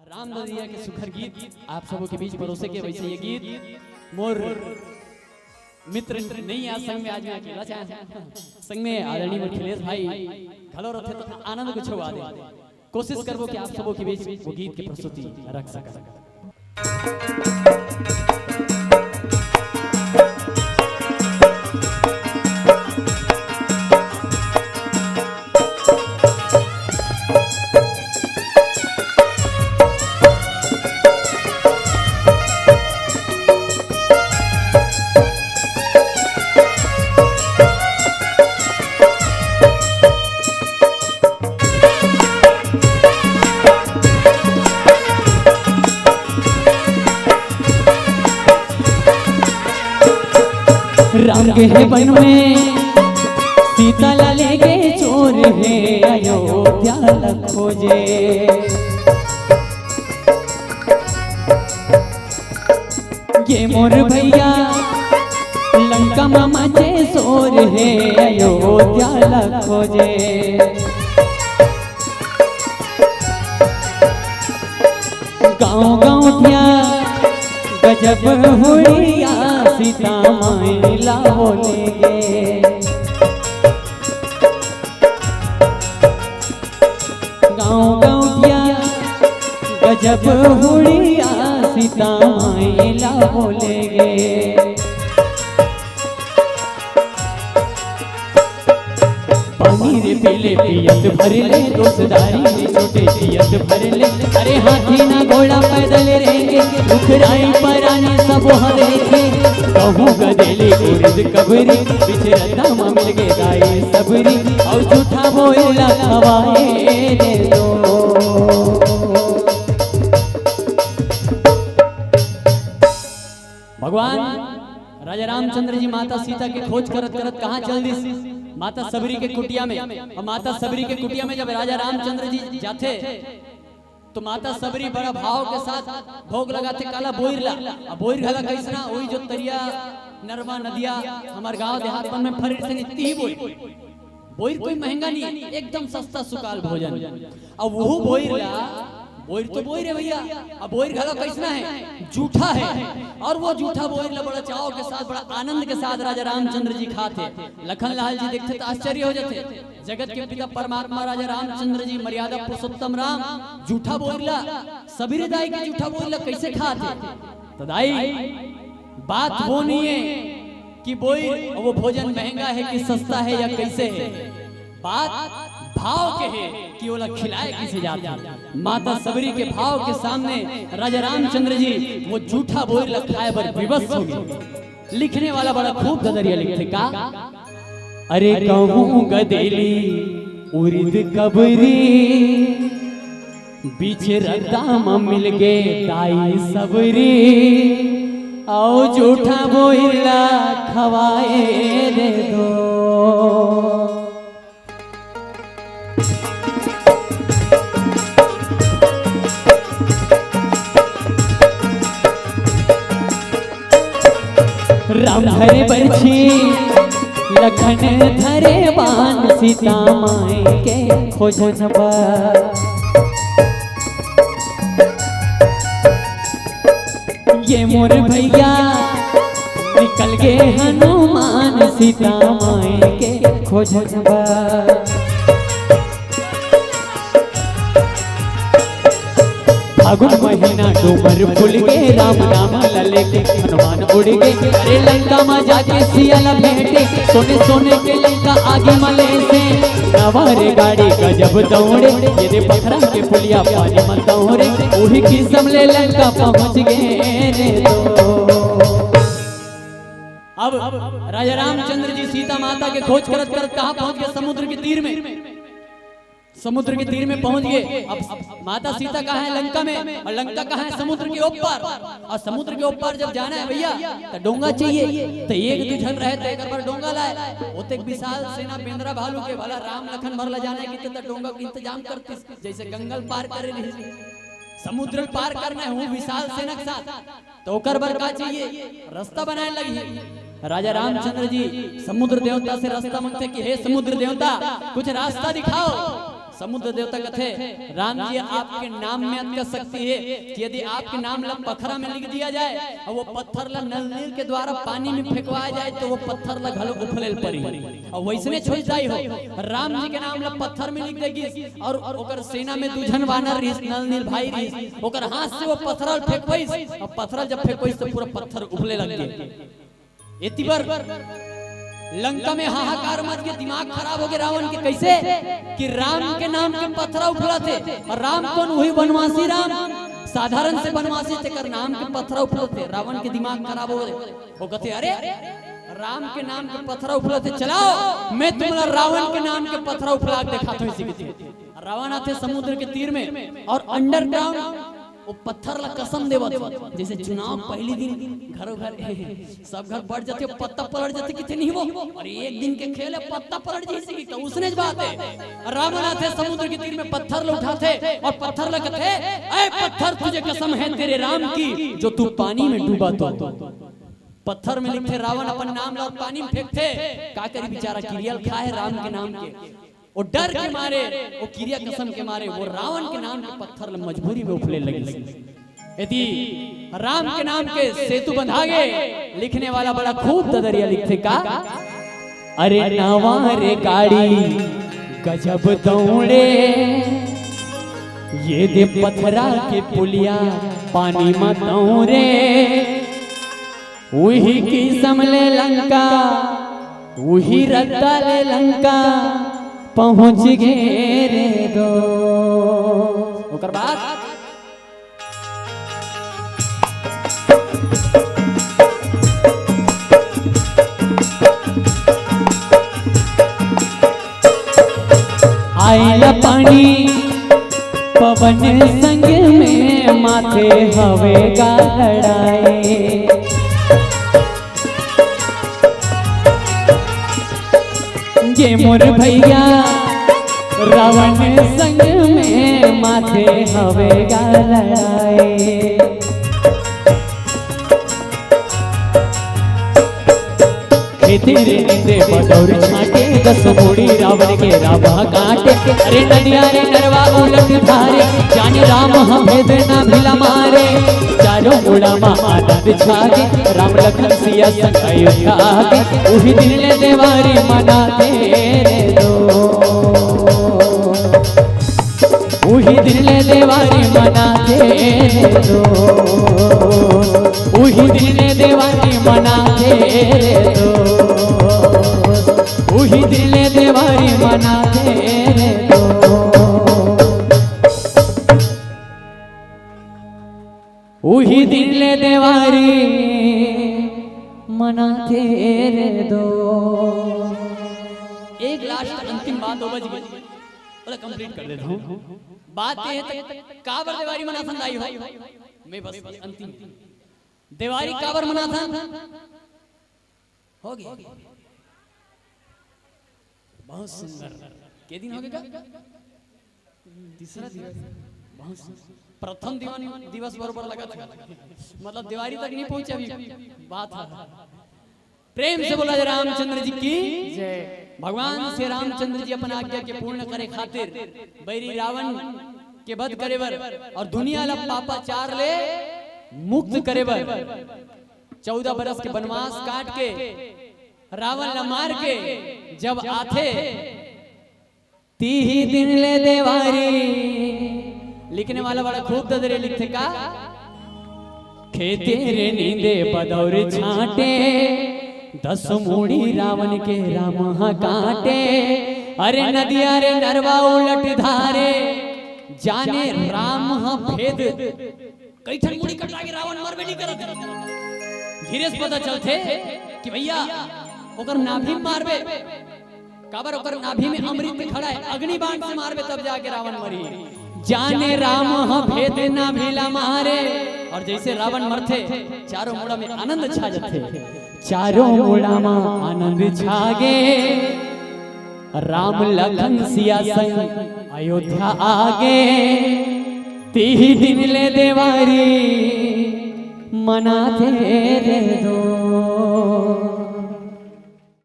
राम नदिया के सुखर गीत आप सबों के बीच परोसे के। वैसे ये गीत मोर मित्र नहीं आज संग में, आज मैं अकेला चाहे संग में आदरणीय अखिलेश भाई घलो रहते तो आनंद कुछ हुआ दे। कोशिश करबो कि आप सबों के बीच वो गीत की प्रस्तुति रख सका। राम के है वन में सीता लाले के चोर है अयोध्या खोजे। ये मोर भैया लंका मामा जे सोर है अयोध्या खोजे। गाँव गाँव गजब हुई सीता माइला बोलेगे। गाँव गाँव गजब हुई सीता माइला बोलेगे। पानी रे पीले पियत भर ले दोस्तदारी में छोटे पियत भर ले। अरे हाथी ना घोड़ा पैदल रहेंगे दुखराई पराने सब हरेंगे। कहूँ गदेली उर्द कबरी पीछे रद्दा मिल के दाई सबरी और झूठा बोला खवाए दे दो। भगवान राजा रामचंद्र जी माता सीता के खोज करत करत कहाँ चल दी? माता सबरी के कुटिया में। और माता सबरी के कुटिया में जब राजा रामचंद्र जी जाते तो माता सबरी बड़ा भाव के साथ भोग लगाते काला बोइरला। अब बोइरला कैसना वही जो तरिया नरवा नदिया हमारे गांव देहात में फरीद से इतनी बोइर कोई महंगा नहीं है, एकदम सस्ता सुकाल भोजन। अब वो बोइर तो बोइर है भैया। अब बोइर घला कैसना है? जूठा है। और वो जूठा बोइर बड़ा चाव के साथ बड़ा आनंद के साथ राजा रामचंद्र जी खाते। लखन लाल जी देखते तो आश्चर्य हो जाते। जगत के पिता परमात्मा राजा रामचंद्र जी मर्यादा पुरुषोत्तम राम जूठा बोइरला सबरी दाई के जूठा बोइरला कैसे खाते? तो दाई बात वो नहीं है कि बोइर वो भोजन महंगा है कि सस्ता है या कैसे है। बात भाव के है कि वो खिलाए किसे जाते। माता सबरी के भाव के सामने राजा रामचंद्र जी वो जूठा बोइर खाए पर विवश हो गए। लिखने वाला बड़ा खूब गदरिया लिखते का। अरे कहूँ गदेली उर्द कबरी बीच रद्दा मिल गे दाई सबरी आओ जूठा बोइला खवाए दे दो। राम धरे बरछी लखन धरे बान सीता माई के खोजन बा। ये मोर भैया निकल गए हनुमान सीता माई के खोजन बा। फागुन महीना डूमर फूल के राम नाम लले के हनुमान उड़ गए। अरे लंका में जाके सियाला भेंटे सोने सोने के लंका आगे मले से। नवारे गाड़ी गजब दौड़े ये दे पखरा के पुलिया पानी मत दौड़े। वही किस्म ले लंका पहुंच गए रे तो। अब राजा रामचंद्र जी सीता माता के खोज करत करत कहाँ पहुंच गए? समुद्र के तीर में। समुद्र के तीर में पहुंच गए। अब माता सीता कहाँ है? लंका में। और लंका कहाँ है? समुद्र के ऊपर। और समुद्र के ऊपर जब जाना है भैया तो डोंगा चाहिए। तो एक दुझन रहे तो एक बार डोंगा लाए। होते विशाल सेना पेंद्रा भालू के भला राम लखन भरला जाने की तो डोंगा का इंतजाम करते जैसे गंगल पार करे समुद्र पार करना है वो विशाल सेना के साथ। तो ओकर बर का चाहिए? रास्ता बनाए लगी। राजा रामचंद्र जी समुद्र देवता से रास्ता मांगते कि हे समुद्र देवता कुछ रास्ता दिखाओ। समुद्र देवता कथे राम जी आपके नाम में अत्य शक्ति है कि यदि आपके नाम ला पत्थरा में लिख दिया जाए और वो पत्थर ला नल नील के द्वारा पानी में फेंकवाया जाए तो वो पत्थर ला घलो उफलेल पड़ी और वैसने छोड़ जाई हो राम जी के नाम ला पत्थर में लिख देगी और ओकर सेना में दुझन वानर रही नल नील भाई रही ओकर हाथ से वो पत्थर फेंकवइस और पत्थर जब फेंकवइस तो पूरा पत्थर उफले लग गए। एती बार लंका में हाहाकार मच गया, दिमाग खराब हो गया रावण के कैसे कि राम के नाम के पत्थर उफला थे और राम कौन वही वनवासी राम साधारण से वनवासी थे कर नाम के पत्थर उफला थे। रावण के दिमाग खराब हो गए वो कहते अरे राम के नाम के पत्थर उफला थे चलाओ मैं तुम्हारा रावण के नाम के पत्थर उफला दिखाता हूं इसी के। रावण आते समुद्र के तीर में और अंडरग्राउंड वो पत्थर ला कसम देवत जैसे चुनाव पहली दिन घरों घर सब घर बढ़ जाते पत्ता पलट जाते कितनी वो और एक दिन के खेल है पत्ता पलट जैसे की तो उसने बात है। रावण आते समुद्र के तीर में पत्थर ला उठाते और पत्थर ला कहते ऐ पत्थर तुझे कसम है तेरे राम की जो तू पानी में डूबा तो पत्थर में लिखते रावण अपन नाम ला और पानी में फेंकते का करी बेचारा किरियल खाए राम के नाम के वो डर के मारे वो किरिया कसम के मारे वो रावण के नाम के पत्थर मजबूरी में उफले लगे। यदि राम के नाम के सेतु बंधा गए लिखने वाला बड़ा खूब ददरिया लिखते का अरे नवारे गाड़ी गजब दौड़े ये दे पत्थरा के पुलिया पानी में दौड़े वही की समले लंका वही रद्दा ले लंका पहुंच गए रे दो। ओकर बाद आइला पानी पवन संग में माथे हवे गाड़ाए ये मोर भैया रावण संग में माथे हवे गाड़ाए तेरे निंदे बदौर छाटे दस मोड़ी रावण के रामा काटे अरे नदिया रे नरवा उलट धारे जाने राम हम भेद ना भिला मारे चारों मुड़ा मा आनंद छागे राम लखन सिया संग अयोध्या आगे उही दिन ले देवारी मना तेरे दो उही दिन ले देवारी मना तेरे दो उही दिन ले देवारी मना तेरे दो उही दिले देवारी मना तेरे दो उही दिले देवारी मना तेरे दो। एक लास्ट अंतिम बात हो बज गई बोला कंप्लीट कर देता हूँ। बात ये है काबर देवारी मना संदाई हो मैं बस अंतिम देवारी काबर मना था हो गया बहुत सुंदर के दिन हो गया तीसरा दिवस बहुत प्रथम दिवस बरोबर लगा था मतलब दिवाली तक नहीं पहुंचे अभी बात है। प्रेम से बोला जय रामचंद्र जी की जय। भगवान श्री रामचंद्र जी अपना आज्ञा के पूर्ण करे खातिर बैरी रावण के वध करे बर और दुनिया ला पापाचार ले मुक्त करे बर 14 बरस के वनवास काट के रावण ला मार के जब आथे तीही दिन ले देवारी लिखने वाला बड़ा खूब ददरे लिखते का खेते रे नींदे बदौर छाटे 10 मूड़ी रावण के राम काटे अरे नदिया रे नरवा उलट धारे जाने राम भेद कई ठन मूड़ी कटा के रावण मरबे नहीं करत धीरे से पता चलते कि भैया ओकर नाभि मारबे काबर ओकर नाभि में अमृत खड़ा है अग्नि बाण से मारबे तब जाके रावण मरी जाने राम भेद नाभि ला मारे और जैसे रावण मरथे चारों मुड़ा में आनंद छा जाते चारों मुड़ा में आनंद छागे राम लखन सिया संग अयोध्या आगे तीही दिन ले देवारी मना तेरे दो।